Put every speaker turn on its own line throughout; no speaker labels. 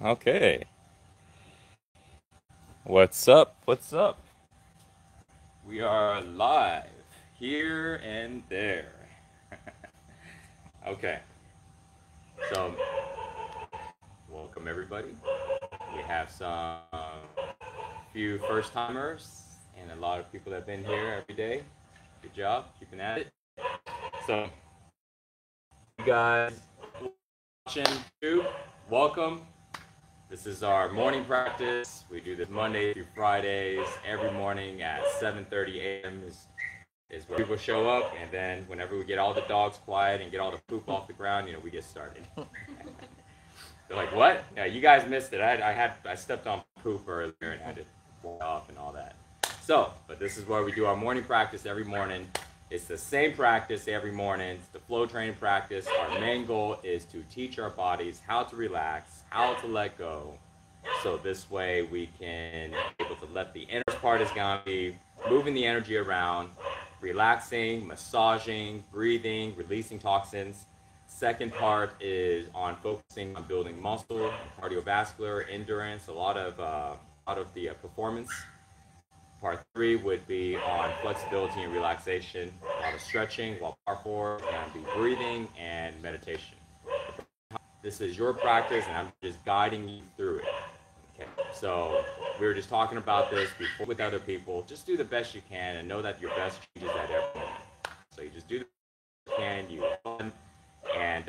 Okay. What's up? What's up? We are live here and there. Okay. So, welcome everybody. We have some few first timers and a lot of people that have been here every day. Good job, keeping at it. So, you guys watching too, welcome. This is our morning practice. We do this Monday through Fridays every morning at 7:30 a.m. is where people show up, and then whenever we get all the dogs quiet and get all the poop off the ground, we get started. They're like, "What? Yeah, you guys missed it. I stepped on poop earlier and had to walk off and all that." So, but this is where we do our morning practice every morning. It's the same practice every morning. It's the flow training practice. Our main goal is to teach our bodies how to relax, how to let go. So this way we can be able to let the inner part is going to be moving the energy around, relaxing, massaging, breathing, releasing toxins. Second part is on focusing on building muscle, cardiovascular, endurance, a lot of the performance. Part three would be on flexibility and relaxation, a lot of stretching, while part four is going to be breathing and meditation. This is your practice, and I'm just guiding you through it. Okay, so we were just talking about this before with other people. Just do the best you can, and know that your best changes at every moment. So you just do the best you can, you have fun, and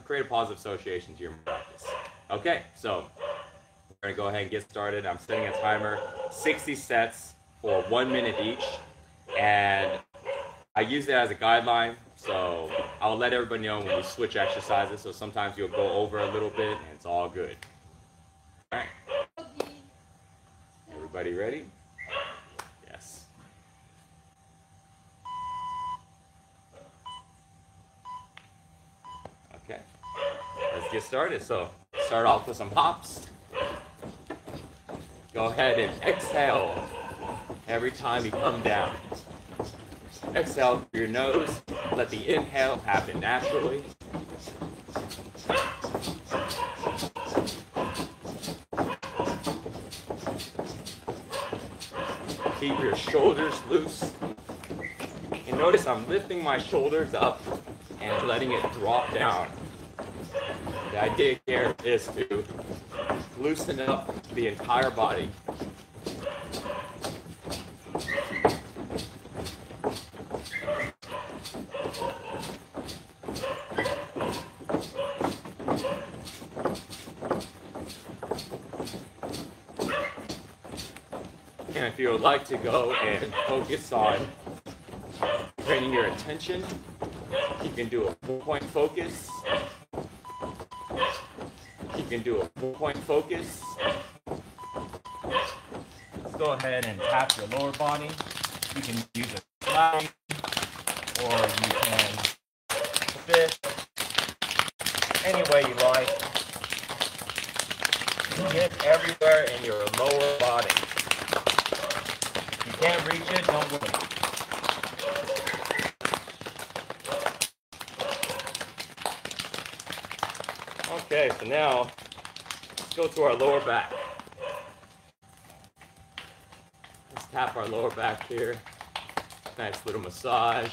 create a positive association to your practice. Okay, so we're gonna go ahead and get started. I'm setting a timer, 60 sets for 1 minute each, and I use that as a guideline. So I'll let everybody know when we switch exercises. So sometimes you'll go over a little bit, and it's all good. All right, everybody ready? Yes. Okay, let's get started. So start off with some hops. Go ahead and exhale every time you come down. Exhale through your nose. Let the inhale happen naturally. Keep your shoulders loose. And notice I'm lifting my shoulders up and letting it drop down. The idea here is to loosen up the entire body. And if you would like to go and focus on training your attention, you can do a 4-point focus. You can do a 4-point focus. Let's go ahead and tap your lower body. You can use a flag, or you can fish any way you like. Get everywhere in your lower body. If you can't reach it, don't worry. Okay, so now let's go to our lower back. Let's tap our lower back here. Nice little massage.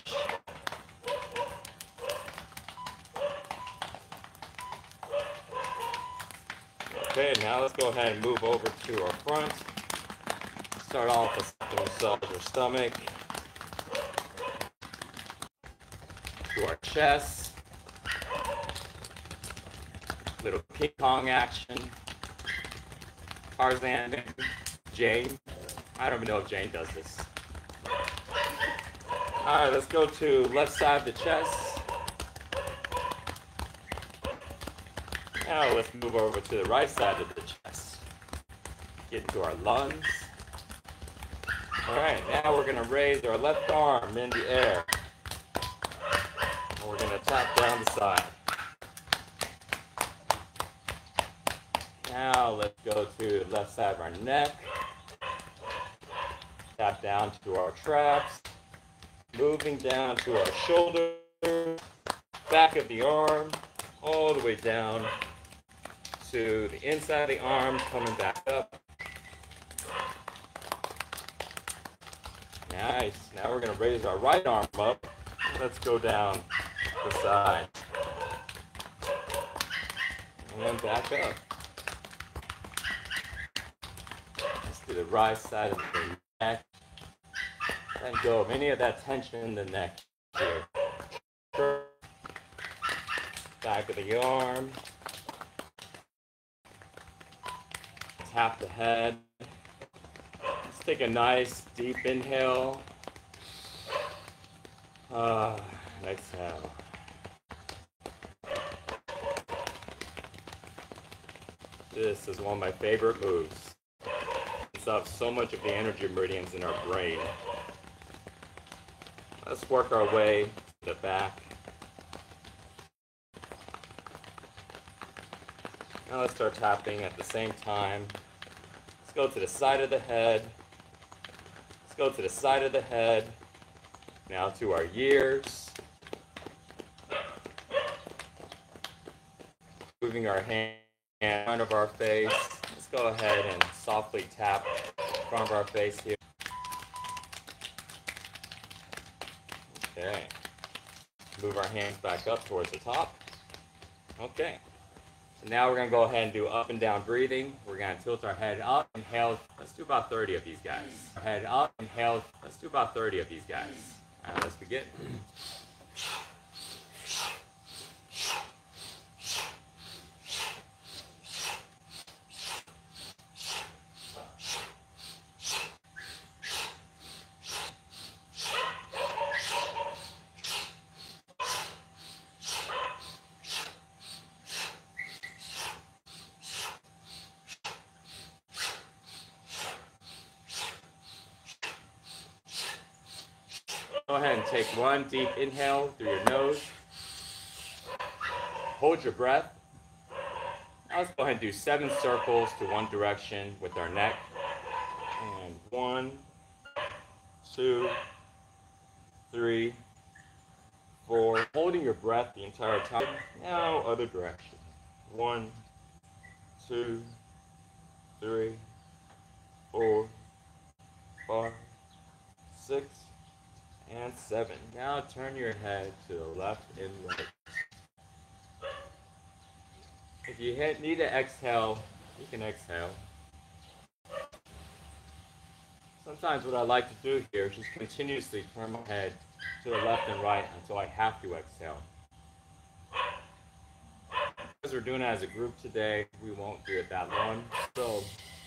Okay, now let's go ahead and move over to our front. Start off with massage our stomach, to our chest. Little King Kong action. Tarzan, Jane. I don't even know if Jane does this. All right, let's go to left side of the chest. Now let's move over to the right side of the chest. Get into our lungs. All right, now we're gonna raise our left arm in the air. And we're gonna tap down the side. Now let's go to the left side of our neck. Tap down to our traps. Moving down to our shoulder, back of the arm, all the way down, to the inside of the arm, coming back up. Nice. Now we're going to raise our right arm up. Let's go down the side. And then back up. Let's do the right side of the neck. Let go of any of that tension in the neck here. Back of the arm. Tap the head. Let's take a nice deep inhale. Exhale. This is one of my favorite moves. It's up so much of the energy meridians in our brain. Let's work our way to the back. Now let's start tapping at the same time. Let's go to the side of the head. Let's go to the side of the head. Now to our ears. Moving our hand in front of our face. Let's go ahead and softly tap in front of our face here. Okay. Move our hands back up towards the top. Okay. So now we're going to go ahead and do up and down breathing. We're going to tilt our head up, inhale. Let's do about 30 of these guys. Head up, inhale. Let's do about 30 of these guys. All right, let's begin. Go ahead and take one deep inhale through your nose. Hold your breath. Now let's go ahead and do 7 circles to one direction with our neck. And 1, 2, 3, 4. Holding your breath the entire time. Now other direction. 1, 2, 3, 4, 5, 6. And 7. Now turn your head to the left and right. If you need to exhale, you can exhale. Sometimes what I like to do here is just continuously turn my head to the left and right until I have to exhale. Because we're doing it as a group today, we won't do it that long. So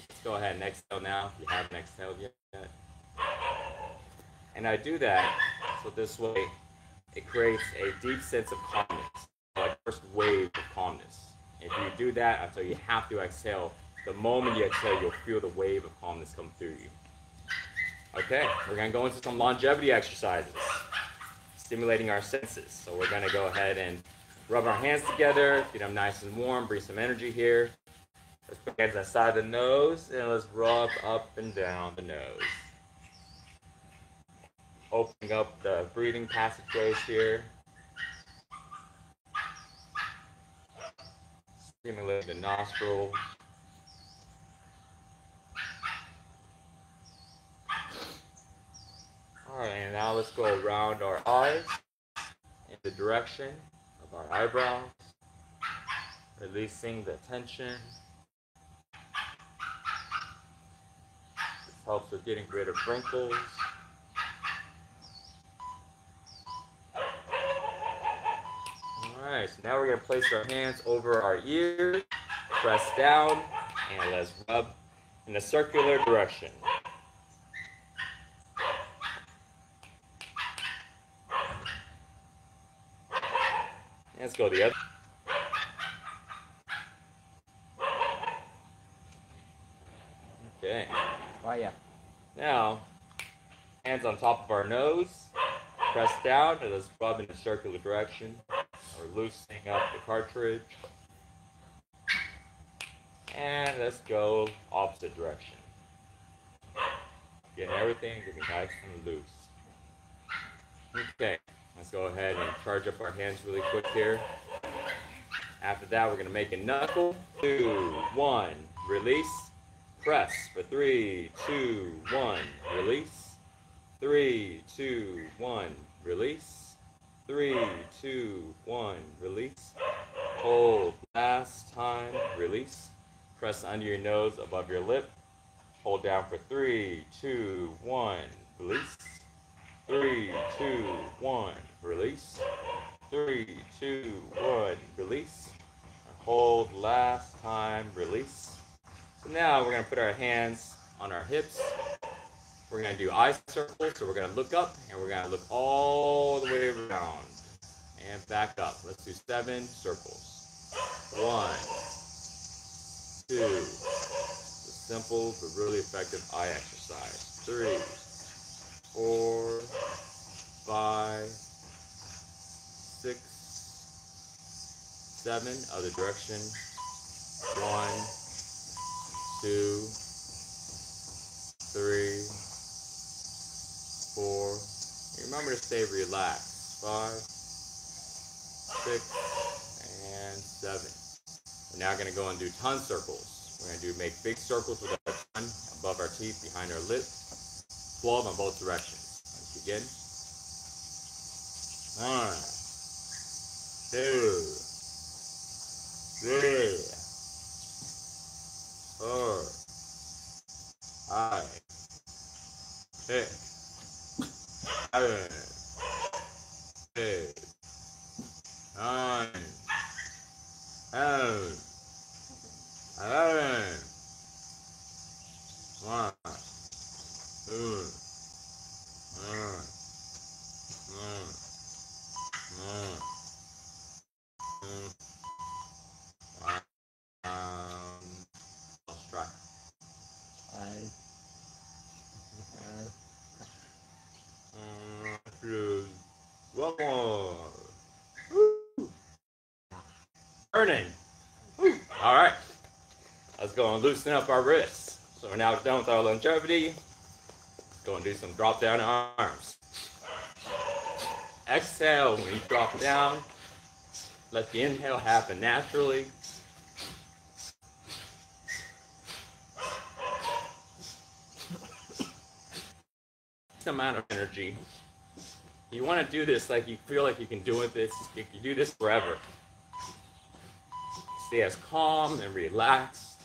let's go ahead and exhale now if you haven't exhaled yet. And I do that so this way it creates a deep sense of calmness, like first wave of calmness. If you do that until you have to exhale, the moment you exhale, you'll feel the wave of calmness come through you. Okay, we're going to go into some longevity exercises, stimulating our senses. So we're going to go ahead and rub our hands together, get them nice and warm, breathe some energy here. Let's put hands inside the nose, and let's rub up and down the nose. Opening up the breathing passageways here. Stimulate the nostrils. Alright, and now let's go around our eyes in the direction of our eyebrows. Releasing the tension. This helps with getting rid of wrinkles. Alright, so now we're going to place our hands over our ears, press down, and let's rub in a circular direction. Let's go the other. Okay.
Oh yeah.
Now, hands on top of our nose, press down, and let's rub in a circular direction. We're loosening up the cartridge. And let's go opposite direction. Getting everything to be nice and loose. Okay, let's go ahead and charge up our hands really quick here. After that, we're going to make a knuckle. 2, 1, release. Press for 3, 2, 1, release. 3, 2, 1, release. 3, 2, 1, release. Hold. Last time, release. Press under your nose, above your lip. Hold down for 3, 2, 1, release. 3, 2, 1, release. 3, 2, 1, release. Hold. Last time, release. So now we're going to put our hands on our hips. We're going to do eye circles. So we're going to look up and we're going to look all the way around and back up. Let's do 7 circles. 1, 2. It's a simple but really effective eye exercise. 3, 4, 5, 6, 7. Other direction. 1, 2, 3, 4. Remember to stay relaxed. 5, 6, and 7. We're now going to go and do tongue circles. We're going to make big circles with our tongue above our teeth, behind our lip. 12 on both directions. Let's begin. 1, 2, 3, 4, 5, 6, 7, 8, 9, 10, 11, 1, 2, let's try. One more. Burning. All right. Let's go and loosen up our wrists. So we're now done with our longevity. Let's go and do some drop down arms. Exhale when you drop down. Let the inhale happen naturally. This amount of energy. You want to do this like you feel like you can do it. You can do this forever. Stay as calm and relaxed.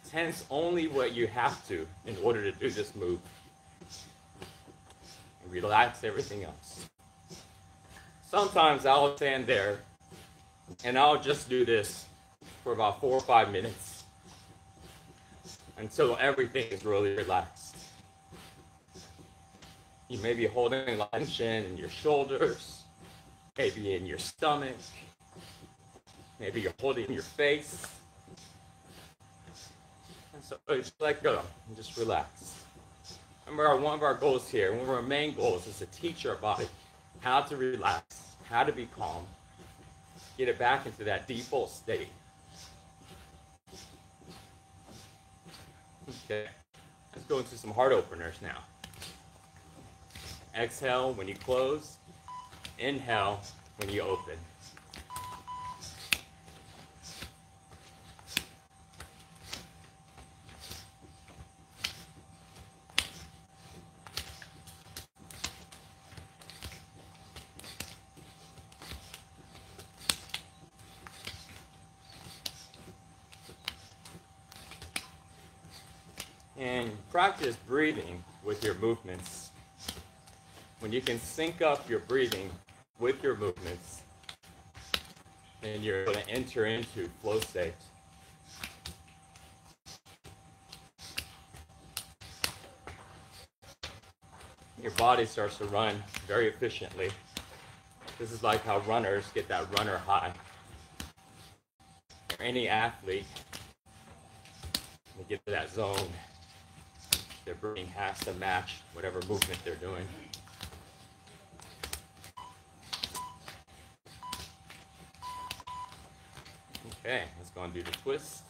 Tense only what you have to in order to do this move. And relax everything else. Sometimes I'll stand there and I'll just do this for about 4 or 5 minutes until everything is really relaxed. You may be holding tension in your shoulders, maybe in your stomach, maybe you're holding your face. And so just let go and just relax. Remember, one of our goals here, one of our main goals is to teach our body how to relax, how to be calm, get it back into that default state. Okay, let's go into some heart openers now. Exhale when you close. Inhale when you open. And practice breathing with your movements. When you can sync up your breathing with your movements, then you're going to enter into flow state. Your body starts to run very efficiently. This is like how runners get that runner high. Or any athlete, they get to that zone. Their breathing has to match whatever movement they're doing. Okay, let's go and do the twist.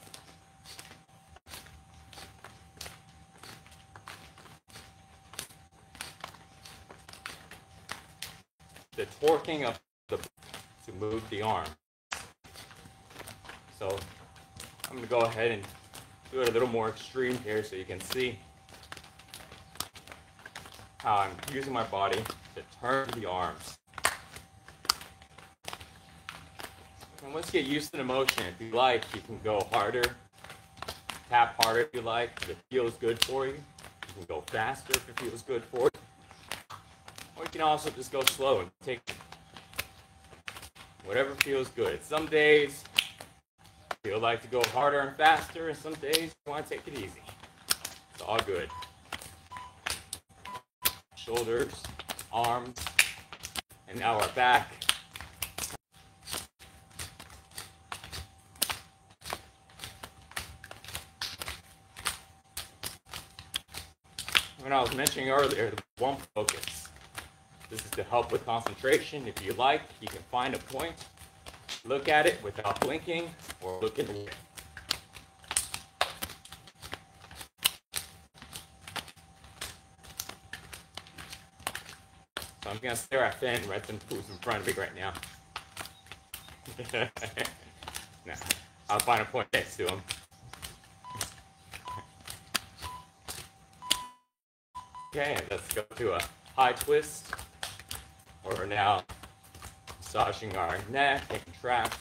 The torquing of the to move the arm. So I'm going to go ahead and do it a little more extreme here so you can see how I'm using my body to turn the arms. And once you get used to the motion, if you like, you can go harder, tap harder if you like, if it feels good for you. You can go faster if it feels good for you. Or you can also just go slow and take whatever feels good. Some days you feel like to go harder and faster, and some days you want to take it easy. It's all good. Shoulders, arms, and now our back. When I was mentioning earlier, the one focus. This is to help with concentration. If you like, you can find a point, look at it without blinking or looking away. So I'm going to stare at Finn rather than who's in front of me right now. Nah, I'll find a point next to him. Okay, let's go to a high twist. We're now massaging our neck and traps.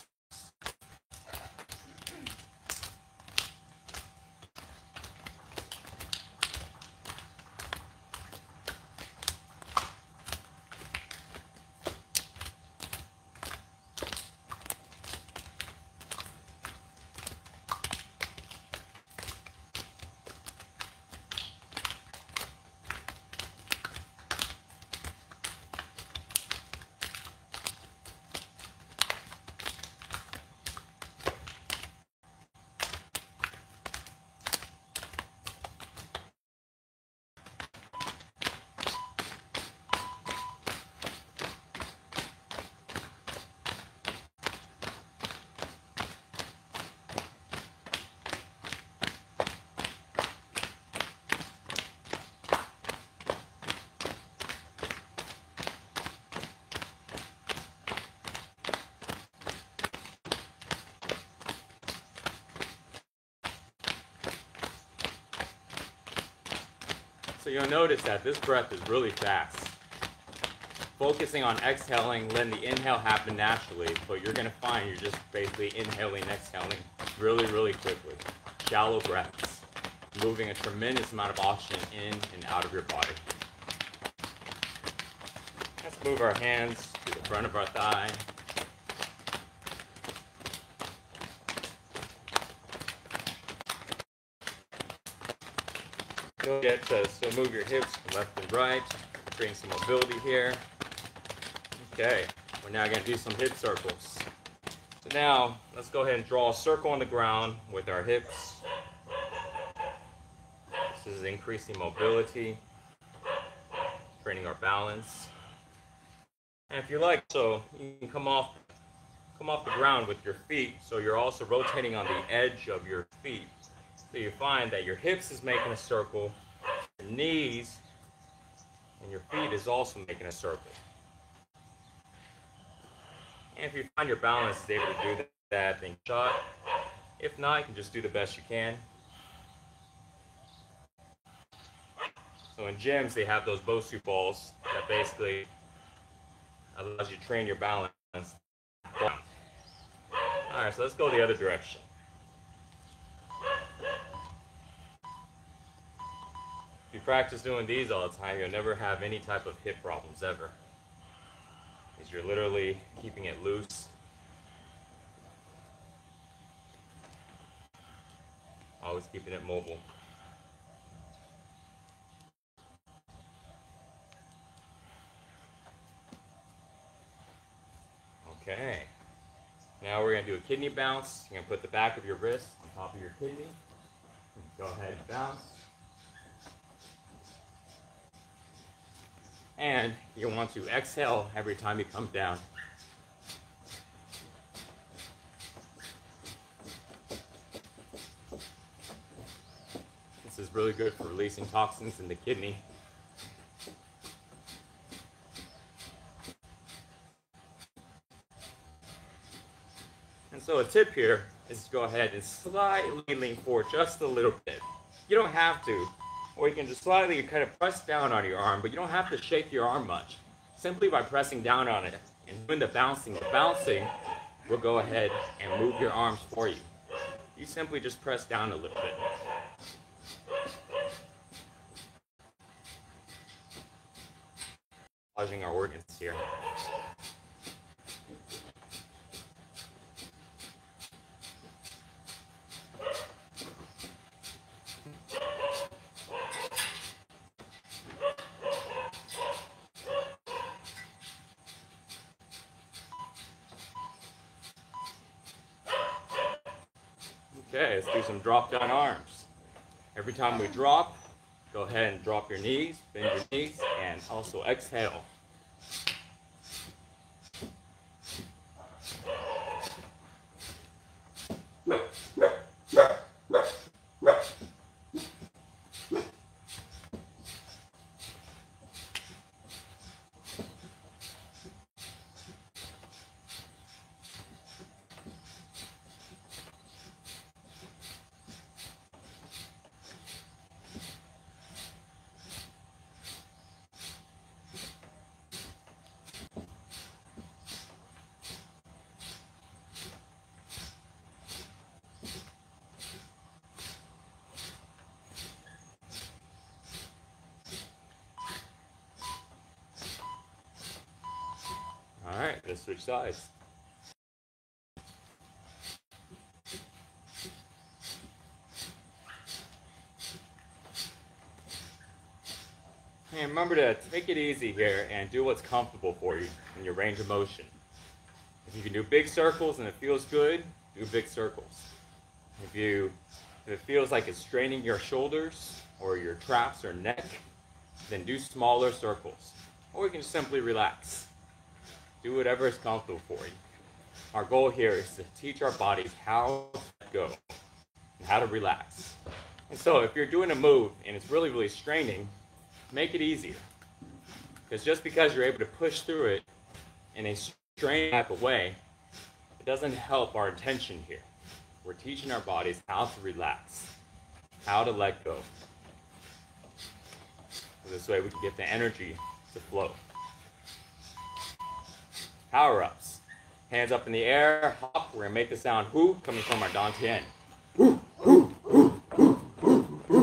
So you'll notice that this breath is really fast. Focusing on exhaling, letting the inhale happen naturally, but you're going to find you're just basically inhaling and exhaling really, really quickly. Shallow breaths, moving a tremendous amount of oxygen in and out of your body. Let's move our hands to the front of our thigh. So move your hips left and right, bring some mobility here. Okay, we're now going to do some hip circles. So now, let's go ahead and draw a circle on the ground with our hips. This is increasing mobility, training our balance. And if you like, so you can come off the ground with your feet, so you're also rotating on the edge of your feet. So you find that your hips is making a circle, your knees and your feet is also making a circle. And if you find your balance is able to do that, then shot. If not, you can just do the best you can. So in gyms, they have those Bosu balls that basically allows you to train your balance. All right, so let's go the other direction. If you practice doing these all the time, you'll never have any type of hip problems ever. Because you're literally keeping it loose. Always keeping it mobile. Okay. Now we're going to do a kidney bounce. You're going to put the back of your wrist on top of your kidney. Go ahead and bounce. And you want to exhale every time you come down. This is really good for releasing toxins in the kidney. So a tip here is to go ahead and slightly lean forward just a little bit. You don't have to, or you can just slightly kind of press down on your arm, but you don't have to shake your arm much. Simply by pressing down on it and doing the bouncing will go ahead and move your arms for you. You simply just press down a little bit. Massaging our organs here. Okay, let's do some drop down arms. Every time we drop, go ahead and drop your knees, bend your knees, and also exhale. All right, let's switch sides. And remember to take it easy here and do what's comfortable for you in your range of motion. If you can do big circles and it feels good, do big circles. If it feels like it's straining your shoulders or your traps or neck, then do smaller circles. Or you can simply relax. Do whatever is comfortable for you. Our goal here is to teach our bodies how to let go and how to relax. And so if you're doing a move and it's really, really straining, make it easier. Because just because you're able to push through it in a strained type of way, it doesn't help our intention here. We're teaching our bodies how to relax, how to let go. So this way we can get the energy to flow. Power ups. Hands up in the air, hop. We're going to make the sound whoo coming from our dantian. Whoo, whoo, whoo, whoo, whoo, whoo.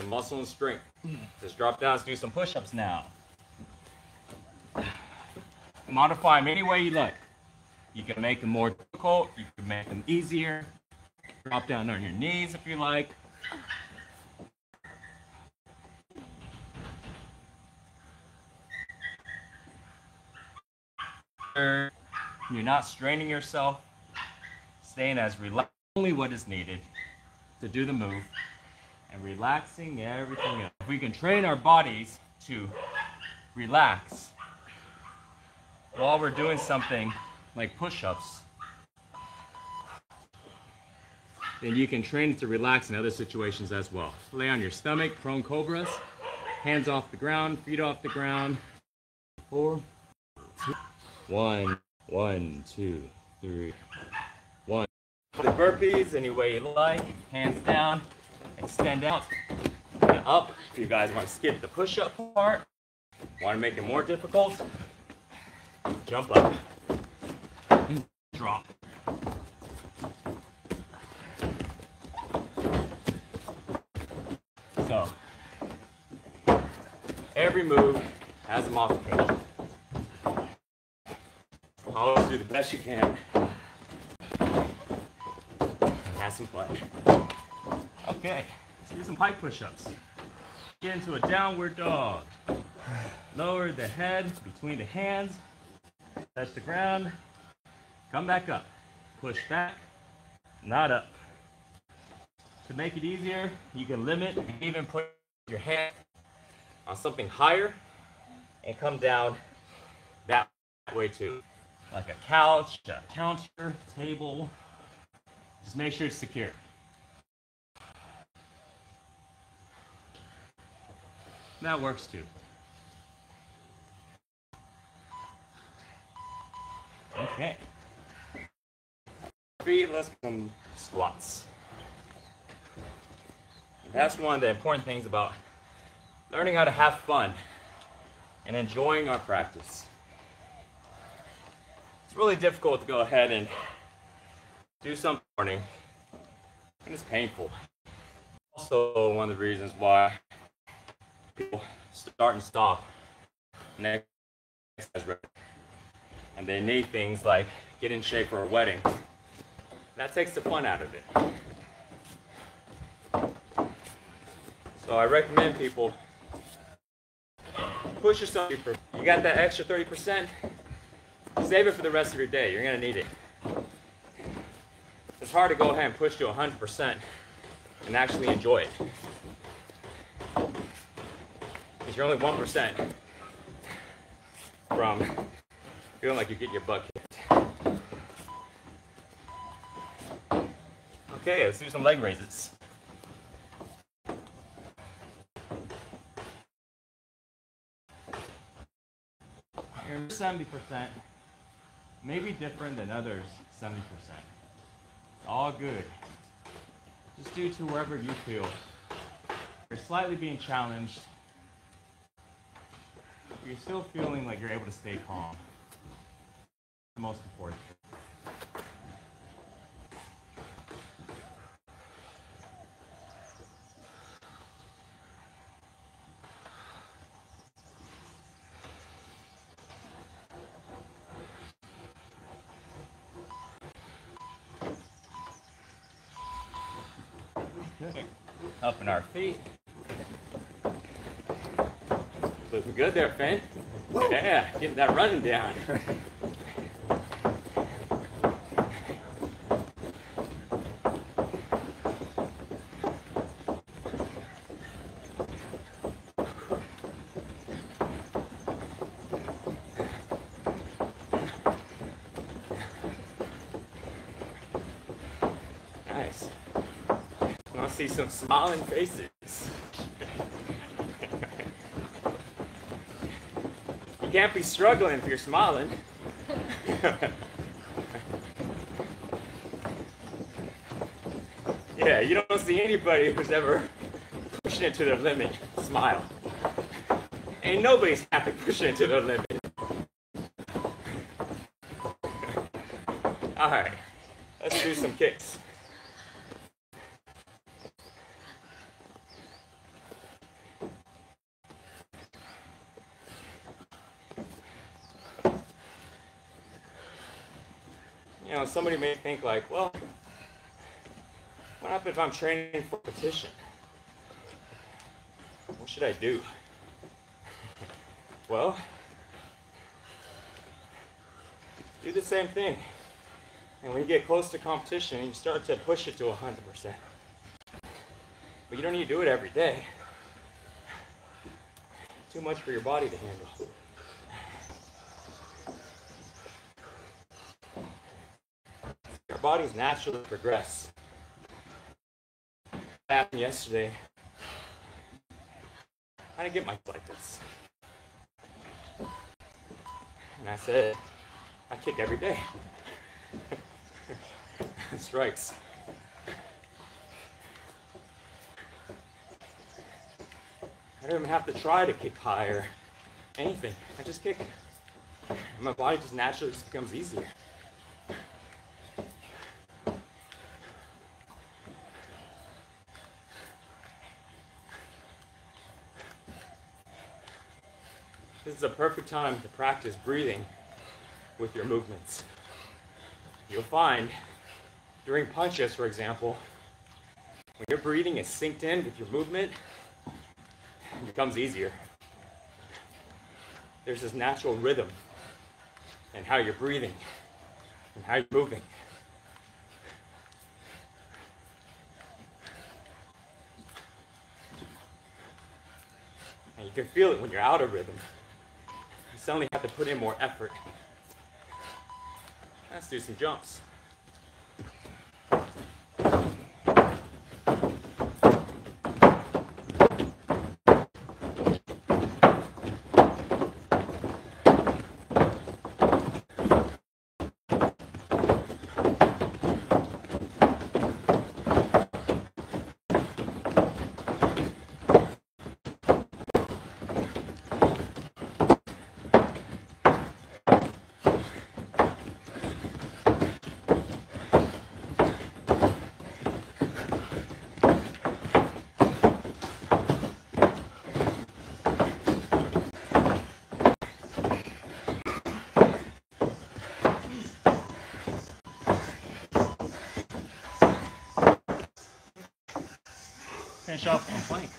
Muscle and strength. Just drop down, let's do some push-ups now. Modify them any way you like. You can make them more difficult, you can make them easier. Drop down on your knees if you like. You're not straining yourself, staying as relaxed, only what is needed to do the move. And relaxing everything else. If we can train our bodies to relax while we're doing something like push-ups, then you can train it to relax in other situations as well. Lay on your stomach, prone cobras, hands off the ground, feet off the ground. 4, 2, 1, 1, 2, 3, 1. The burpees any way you like, hands down. Extend out and up. If you guys want to skip the push-up part, want to make it more difficult, jump up, drop. So, every move has a modification. Always do the best you can. Have some fun. Okay, let's do some pike push-ups. Get into a downward dog. Lower the head between the hands. Touch the ground. Come back up. Push back. Not up. To make it easier, you can limit and even put your hand on something higher and come down that way too. Like a couch, a counter, table. Just make sure it's secure. That works too. Okay. Feet, let's come squats. That's one of the important things about learning how to have fun and enjoying our practice. It's really difficult to go ahead and do something in the morning, and it's painful. Also, one of the reasons why people start and stop next exercise, and they need things like get in shape for a wedding. That takes the fun out of it. So I recommend people push yourself. You got that extra 30%, save it for the rest of your day. You're gonna need it. It's hard to go ahead and push to 100% and actually enjoy it. Because you're only 1% from feeling like you're getting your butt kicked. Okay, let's do some leg raises. You're 70%, maybe different than others, 70%. All good. Just do to wherever you feel. You're slightly being challenged. You're still feeling like you're able to stay calm. The most important. Good. Up in our feet. Looking good there, Finn. Yeah, getting that running down. Nice. I want to see some smiling faces. You can't be struggling if you're smiling. Yeah, you don't see anybody who's ever pushing it to their limit. Smile. Ain't nobody's happy pushing it to their limit. Alright, let's do some kicks. You know, somebody may think like, well, what happens if I'm training for competition? What should I do? Well, do the same thing. And when you get close to competition, you start to push it to 100%. But you don't need to do it every day. Too much for your body to handle. Our bodies naturally progress. What happened yesterday? I didn't get my like this. And I said, I kick every day. Strikes. I don't even have to try to kick higher. Anything. I just kick. And my body just naturally just becomes easier. This is a perfect time to practice breathing with your movements. You'll find during punches, for example, when your breathing is synced in with your movement, becomes easier. There's this natural rhythm in how you're breathing and how you're moving. And you can feel it when you're out of rhythm. You suddenly have to put in more effort. Let's do some jumps. Finish off on plank.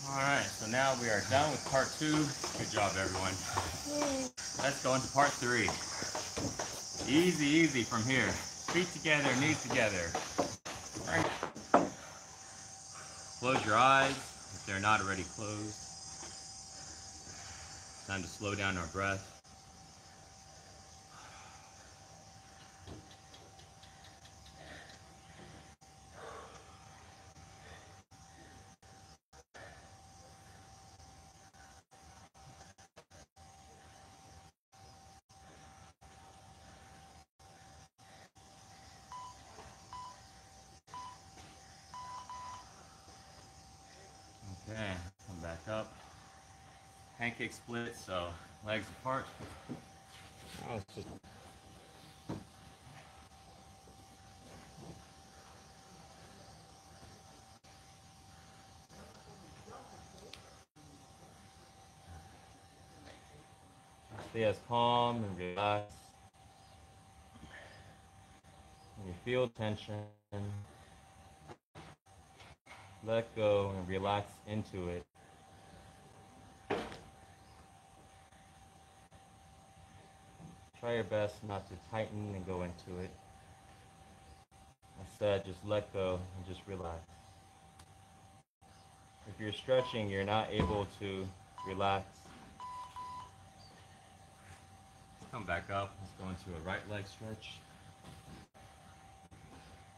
Alright, so now we are done with part 2. Good job, everyone. Let's go into part 3. Easy, easy from here. Feet together, knees together. Right. Close your eyes if they're not already closed. Time to slow down our breath. Okay, come back up. Pancake split, so legs apart. Now let's just stay as calm and relaxed. When you feel tension, let go and relax into it. Try your best not to tighten and go into it. Instead, just let go and just relax. If you're stretching, you're not able to relax. Come back up. Let's go into a right leg stretch.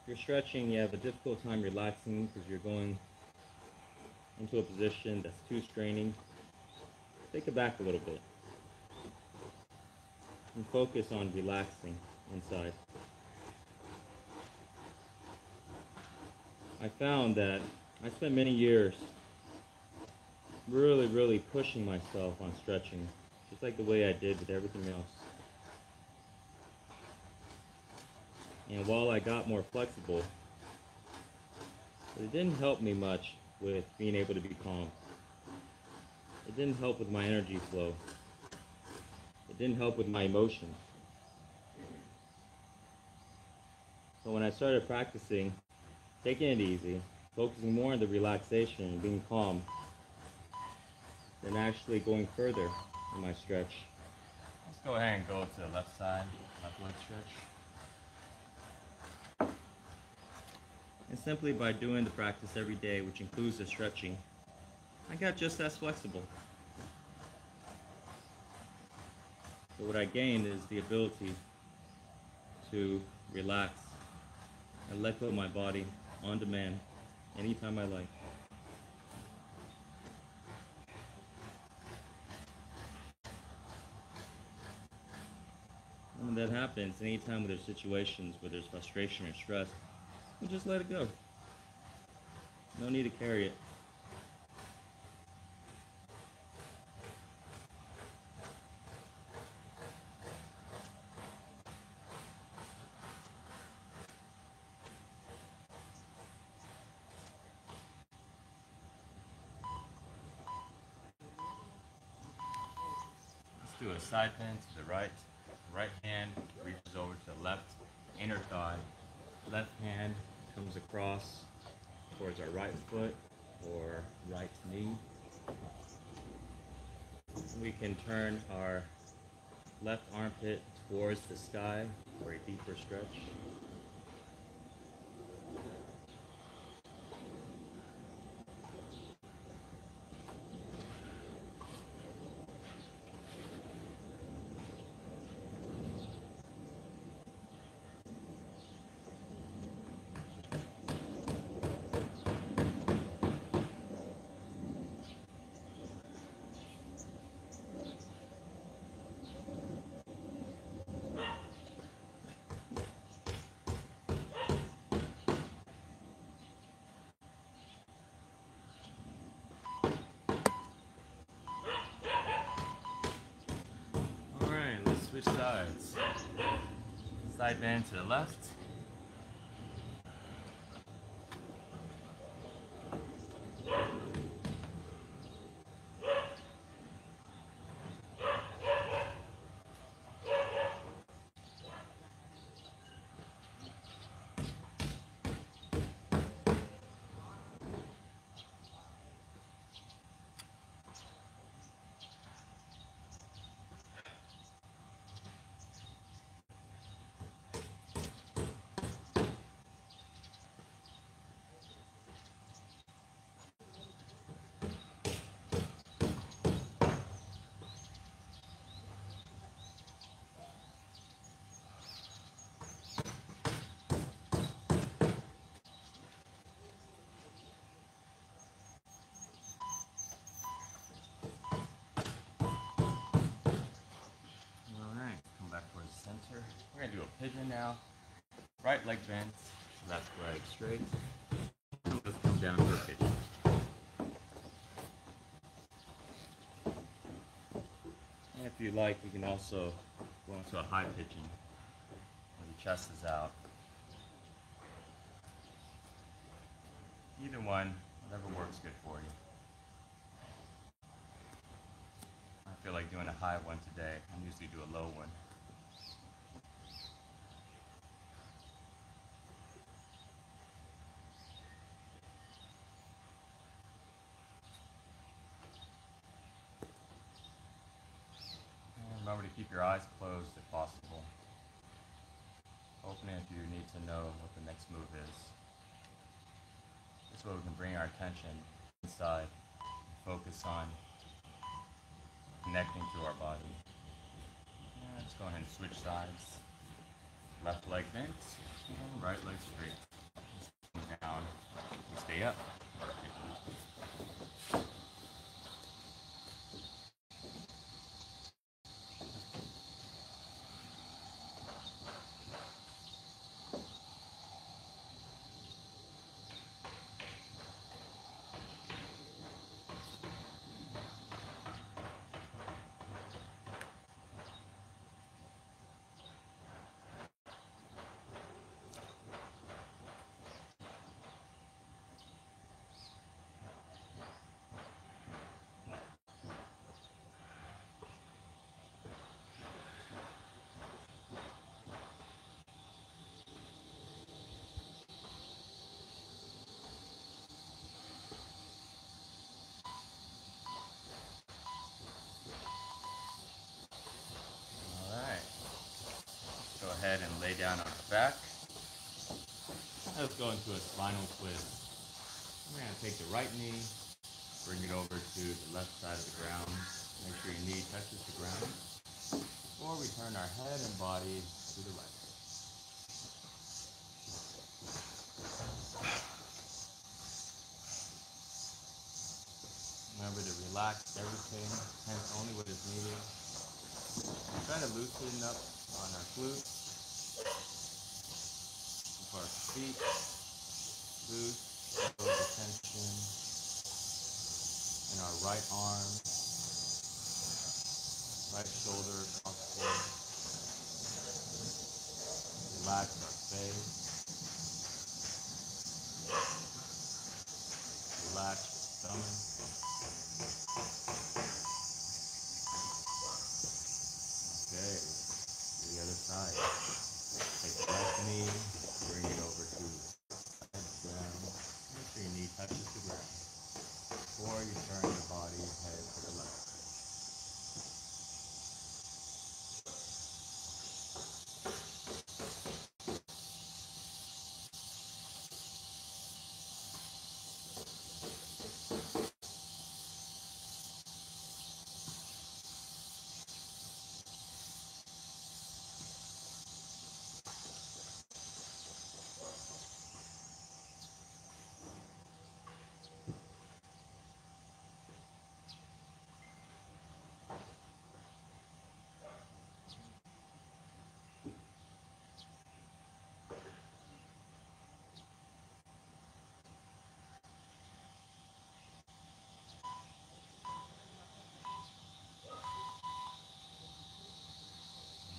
If you're stretching, you have a difficult time relaxing because you're going into a position that's too straining. Take it back a little bit and focus on relaxing inside. I found that I spent many years really pushing myself on stretching, just like the way I did with everything else. And while I got more flexible, it didn't help me much with being able to be calm. It didn't help with my energy flow. It didn't help with my emotions. So when I started practicing, taking it easy, focusing more on the relaxation and being calm, than actually going further in my stretch. Let's go ahead and go to the left side, left leg stretch. And simply by doing the practice every day, which includes the stretching, I got just as flexible. So what I gained is the ability to relax and let go of my body on demand anytime I like. And when that happens, anytime where there's situations where there's frustration or stress, we just let it go. No need to carry it. Let's do a side bend to the right. Right hand reaches over to the left inner thigh. Left hand comes across towards our right foot or right knee. We can turn our left armpit towards the sky for a deeper stretch. Alright, let's switch sides. Side bend to the left. Alright, come back towards the center. We're going to do a pigeon now. Right leg bent, left leg straight. Let's come down to a pigeon. And if you like, you can also go into a high pigeon where the chest is out. Either one, whatever works good for you. I feel like doing a high one today. I usually do a low one. And remember to keep your eyes closed if possible. Open it if you need to know what the next move is. This way we can bring our attention inside and focus on connecting to our body. Yeah, let's go ahead and switch sides. Left leg bent, and right leg straight. Come down, stay up. Go ahead and lay down on our back. Let's go into a spinal twist. We're going to take the right knee, bring it over to the left side of the ground. Make sure your knee touches the ground. Or we turn our head and body to the right. Remember to relax everything, hence only what is needed. Try to loosen up on our glutes, keep our feet loose, feel the tension in our right arm, right shoulder across the board. Relax our face, relax your stomach. Okay, to the other side. Take the left knee, bring it over to the ground. Make sure your knee touches the ground before you turn your body head to the left.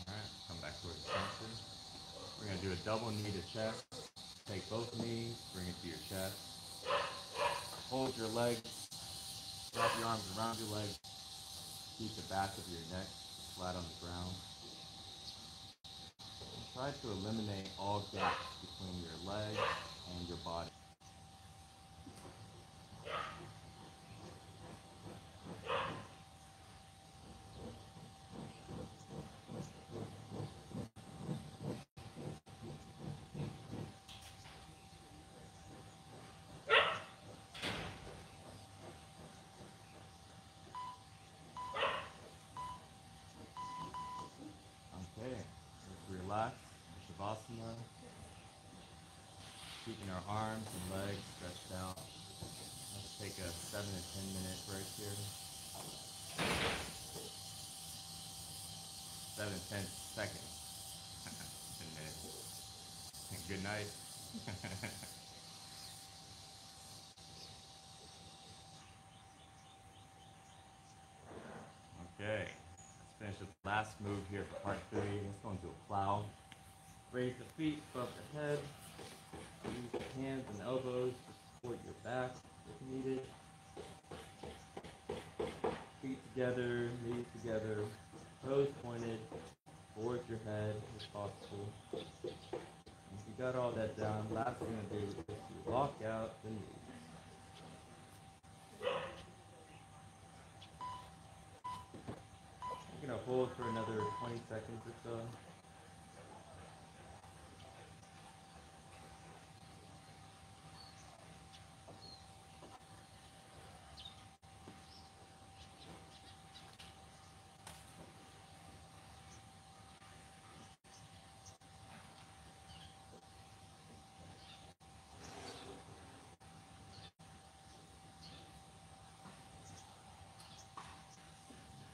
Alright, come back towards the center. We're going to do a double knee to chest. Take both knees, bring it to your chest. Hold your legs, wrap your arms around your legs. Keep the back of your neck flat on the ground. And try to eliminate all gaps between your legs and your body. Okay, let's relax. Shavasana. Keeping our arms and legs stretched out. Let's take a 7 to 10 minute break here. 7 to 10 seconds. 10 minutes. Good night. Okay, let's finish the last move here for part 3. Let's go into a plow. Raise the feet above the head. Use the hands and elbows to support your back if needed. Feet together, knees together, toes pointed towards your head if possible. If you got all that down, last thing to do is to lock out the knees. You're going to hold for another 20 seconds or so.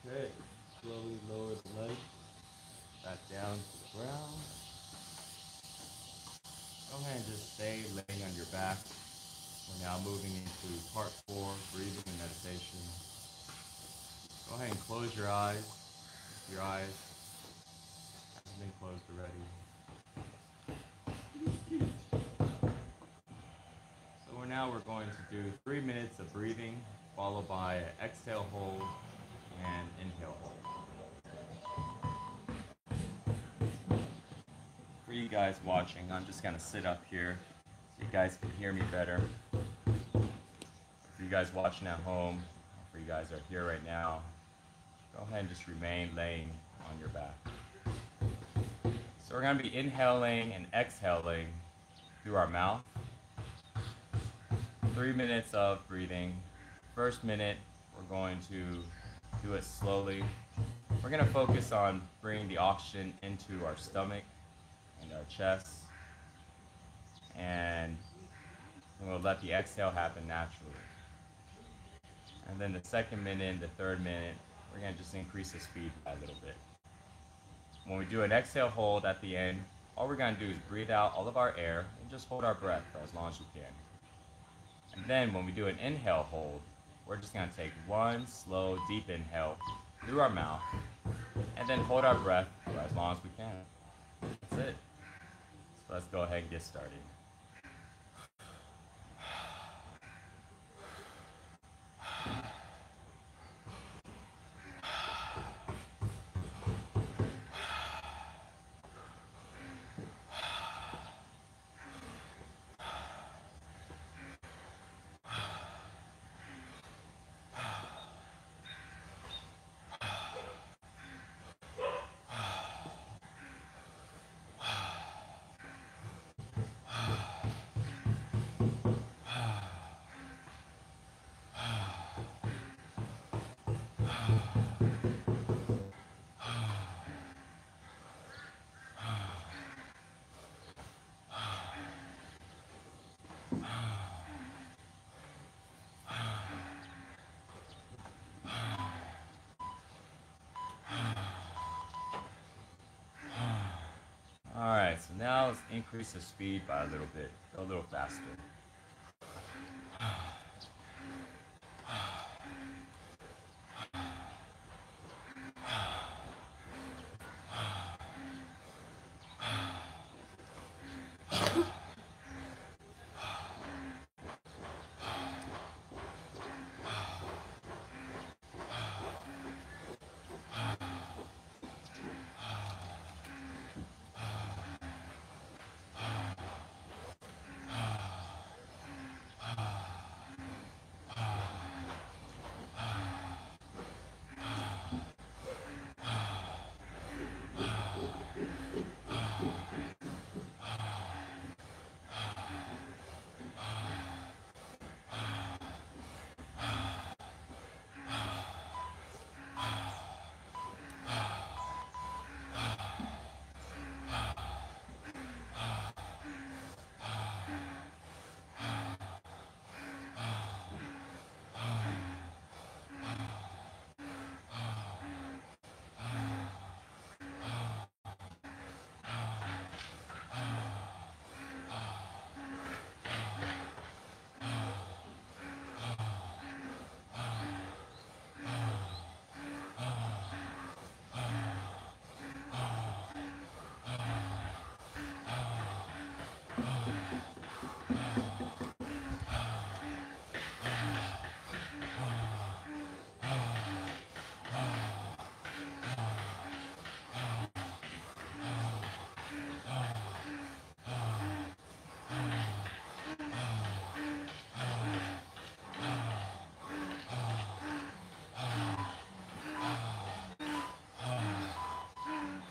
Okay, slowly lower the legs back down to the ground. Go ahead and just stay laying on your back. We're now moving into part 4, breathing and meditation. Go ahead and close your eyes. If your eyes haven't been closed already. So we're going to do 3 minutes of breathing, followed by an exhale hold and inhale hold. For you guys watching, I'm just gonna sit up here so you guys can hear me better. For you guys watching at home, for you guys that are here right now, go ahead and just remain laying on your back. So we're gonna be inhaling and exhaling through our mouth. 3 minutes of breathing. First minute, we're going to do it slowly. We're going to focus on bringing the oxygen into our stomach and our chest. And we'll let the exhale happen naturally. And then the second minute and the third minute, we're going to just increase the speed by a little bit. When we do an exhale hold at the end, all we're going to do is breathe out all of our air and just hold our breath for as long as we can. And then when we do an inhale hold, we're just going to take one slow, deep inhale through our mouth and then hold our breath for as long as we can. That's it. So let's go ahead and get started. Alright, so now let's increase the speed by a little bit, go a little faster.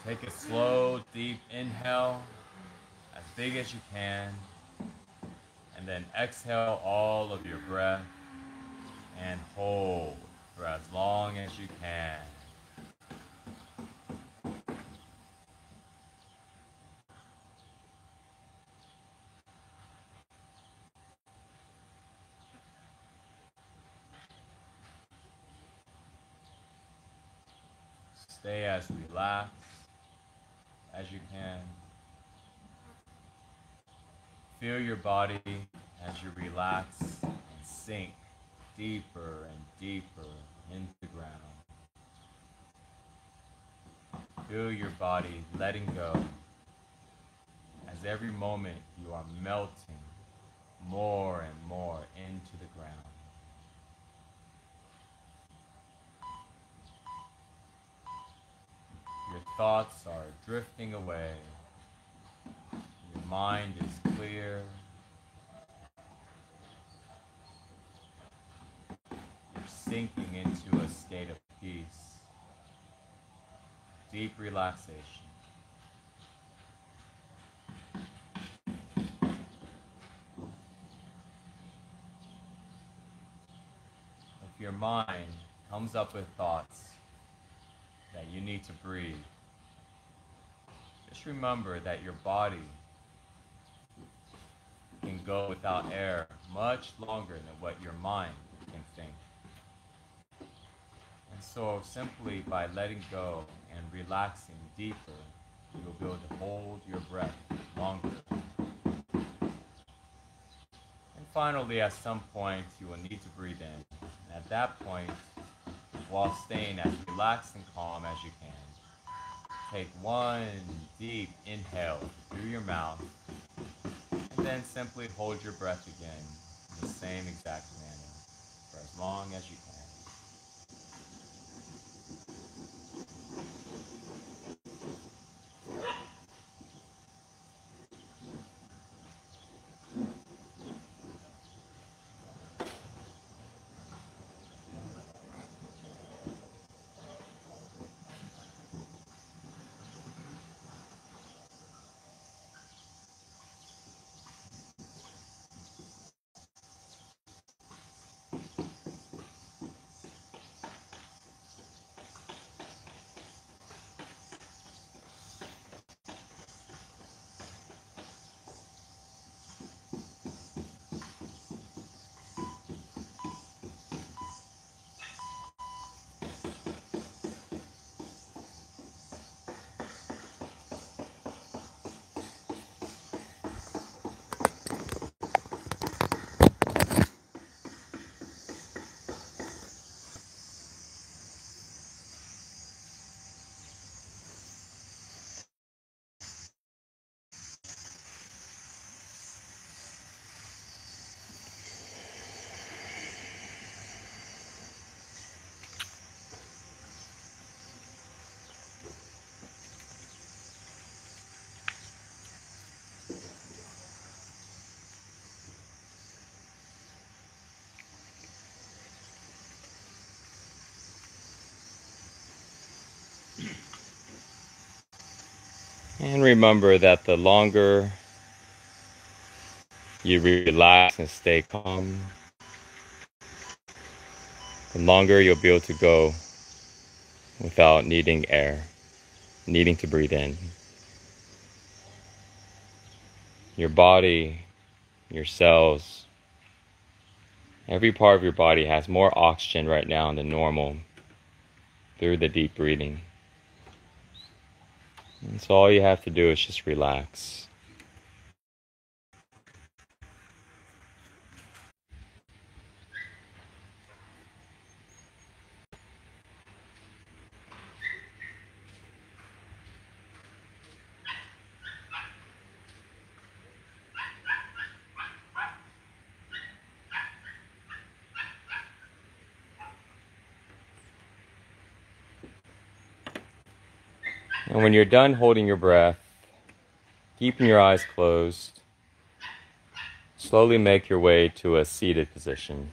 Take a slow, deep inhale, as big as you can, and then exhale all of your breath and hold for as long as you can. Stay as relaxed as you can. Feel your body as you relax and sink deeper and deeper into the ground. Feel your body letting go as every moment you are melting more and more into the ground. Your thoughts are drifting away. Your mind is clear. You're sinking into a state of peace, deep relaxation. If your mind comes up with thoughts that you need to breathe, just remember that your body can go without air much longer than what your mind can think. And So simply by letting go and relaxing deeper, you'll be able to hold your breath longer. And finally, at some point, you will need to breathe in. And at that point, while staying as relaxed and calm as you can, take one deep inhale through your mouth, and then simply hold your breath again in the same exact manner for as long as you can. And remember that the longer you relax and stay calm, the longer you'll be able to go without needing air, needing to breathe in. Your body, your cells, every part of your body has more oxygen right now than normal through the deep breathing. And so all you have to do is just relax. And when you're done holding your breath, keeping your eyes closed, slowly make your way to a seated position.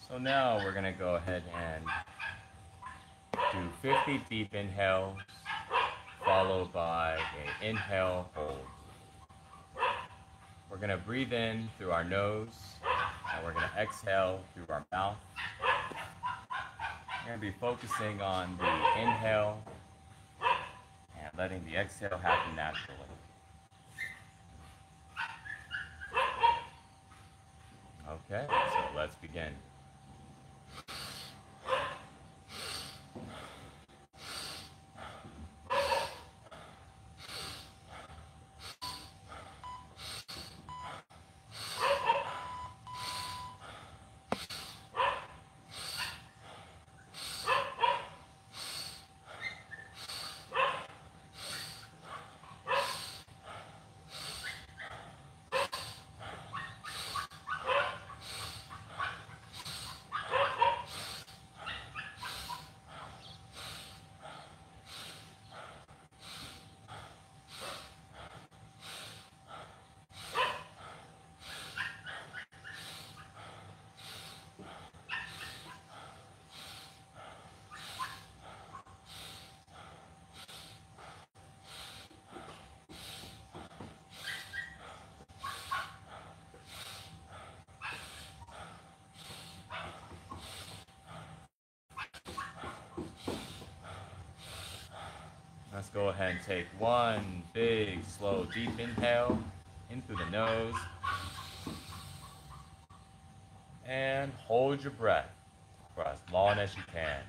So now we're going to go ahead and do 50 deep inhales, followed by an inhale, hold. We're going to breathe in through our nose, and we're going to exhale through our mouth. We're going to be focusing on the inhale and letting the exhale happen naturally. Okay, so let's begin. Let's go ahead and take one big, slow, deep inhale in through the nose. And hold your breath for as long as you can.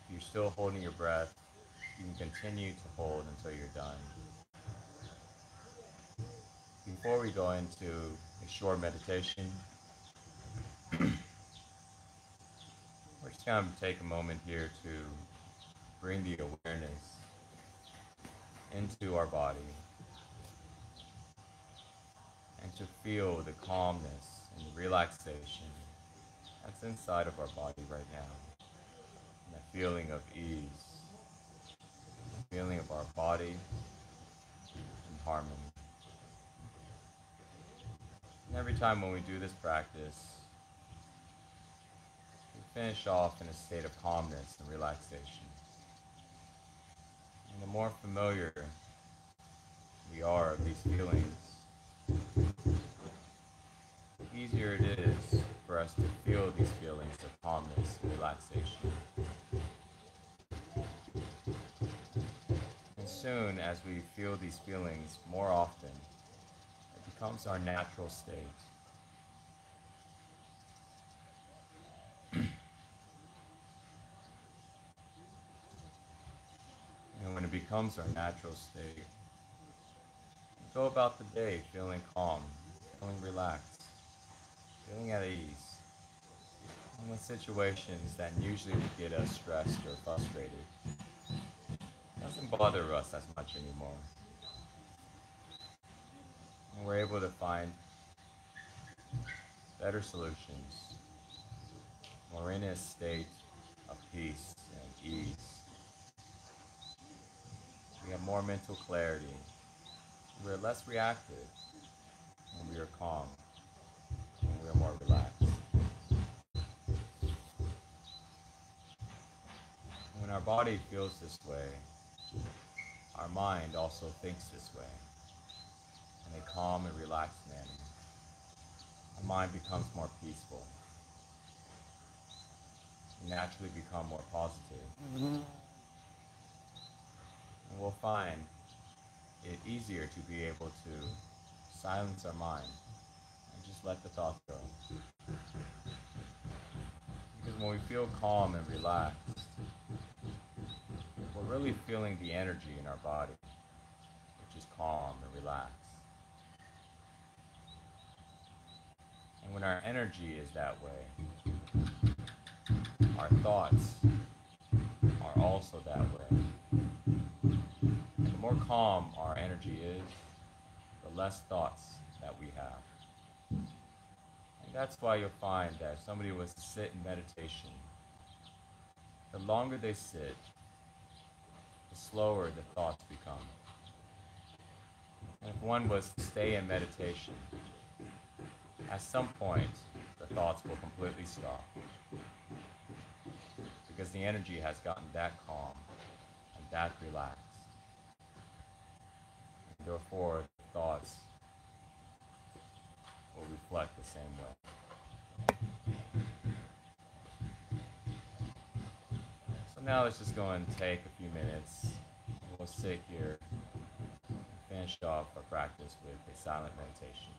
If you're still holding your breath, you can continue to hold until you're done. Before we go into a short meditation, we're just going to take a moment here to bring the awareness into our body and to feel the calmness and the relaxation that's inside of our body right now. And that feeling of ease, the feeling of our body in harmony. And every time when we do this practice, we finish off in a state of calmness and relaxation. And the more familiar we are of these feelings, the easier it is for us to feel these feelings of calmness and relaxation. And soon as we feel these feelings more often, it becomes our natural state. And when it becomes our natural state, we go about the day feeling calm, feeling relaxed, feeling at ease. And with situations that usually would get us stressed or frustrated, it doesn't bother us as much anymore. And we're able to find better solutions. We're in a state of peace and ease. We have more mental clarity. We're less reactive when we are calm, when we are more relaxed. When our body feels this way, our mind also thinks this way. In a calm and relaxed manner, our mind becomes more peaceful. We naturally become more positive. And we'll find it easier to be able to silence our mind and just let the thoughts go. Because when we feel calm and relaxed, we're really feeling the energy in our body, which is calm and relaxed. And when our energy is that way, our thoughts are also that way. And the more calm our energy is, the less thoughts that we have. And that's why you'll find that if somebody was to sit in meditation, the longer they sit, the slower the thoughts become. And if one was to stay in meditation, at some point, the thoughts will completely stop. Because the energy has gotten that calm and that relaxed. And therefore, the thoughts will reflect the same way. So now let's just go and take a few minutes. We'll sit here and finish off our practice with a silent meditation.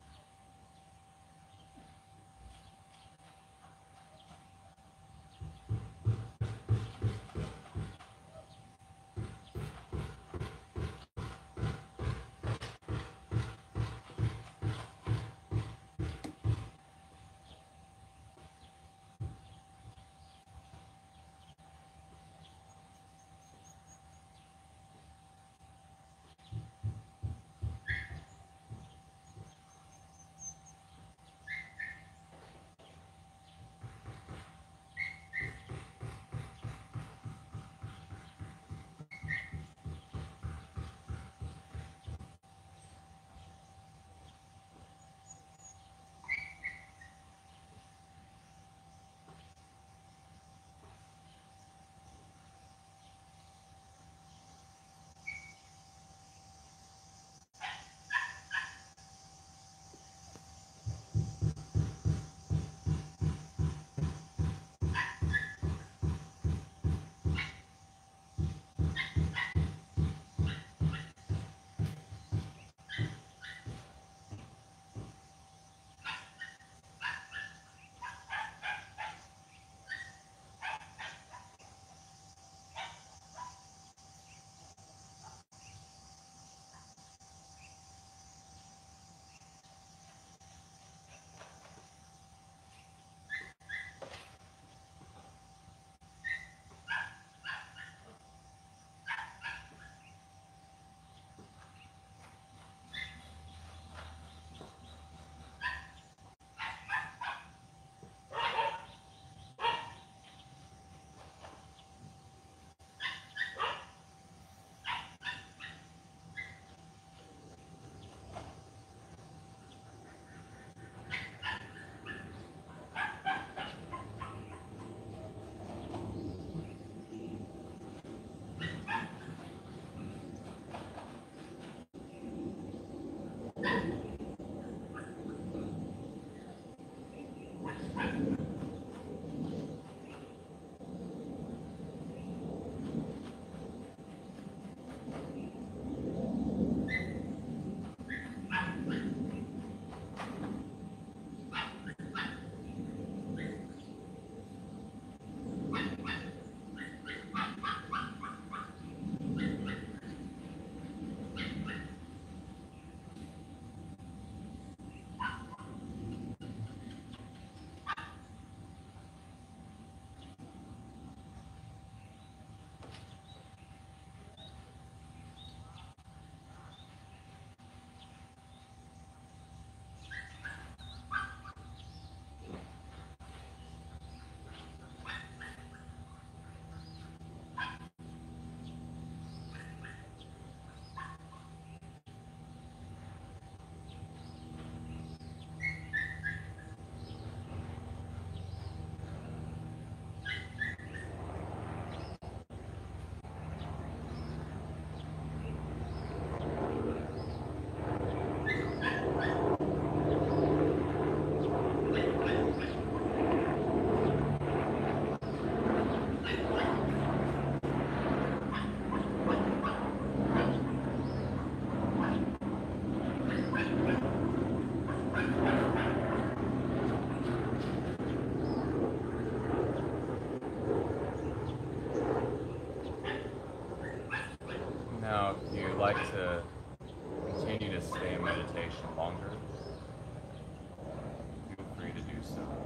would like to continue to stay in meditation longer, feel free to do so.